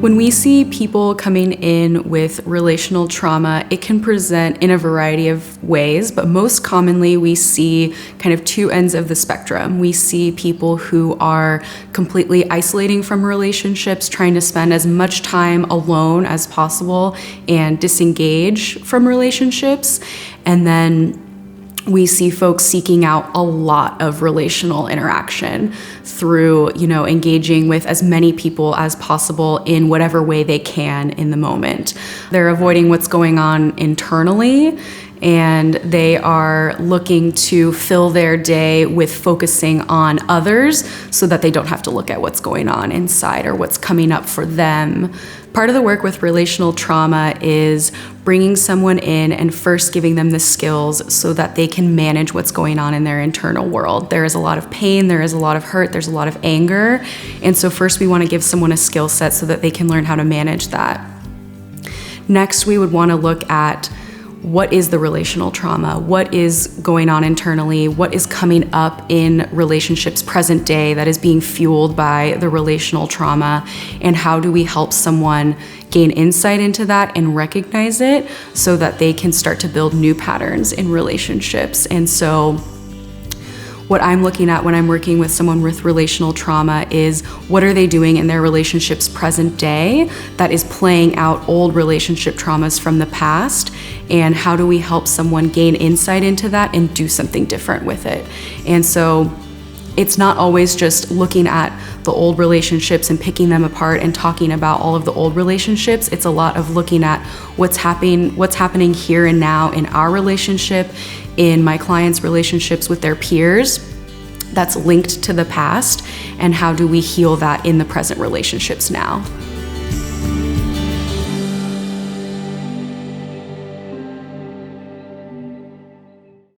When we see people coming in with relational trauma, it can present in a variety of ways, but most commonly we see kind of two ends of the spectrum. We see people who are completely isolating from relationships, trying to spend as much time alone as possible and disengage from relationships. And then we see folks seeking out a lot of relational interaction through, engaging with as many people as possible in whatever way they can in the moment. They're avoiding what's going on internally, and they are looking to fill their day with focusing on others so that they don't have to look at what's going on inside or what's coming up for them. Part of the work with relational trauma is bringing someone in and first giving them the skills so that they can manage what's going on in their internal world. There is a lot of pain, there is a lot of hurt, there's a lot of anger. And so first we want to give someone a skill set so that they can learn how to manage that. Next, we would want to look at what is the relational trauma? What is going on internally? What is coming up in relationships present day that is being fueled by the relational trauma? And how do we help someone gain insight into that and recognize it so that they can start to build new patterns in relationships? And so what I'm looking at when I'm working with someone with relational trauma is what are they doing in their relationships present day that is playing out old relationship traumas from the past, and how do we help someone gain insight into that and do something different with it? And so it's not always just looking at the old relationships and picking them apart and talking about all of the old relationships. It's a lot of looking at what's happening here and now in our relationship, in my clients' relationships with their peers that's linked to the past, and how do we heal that in the present relationships now.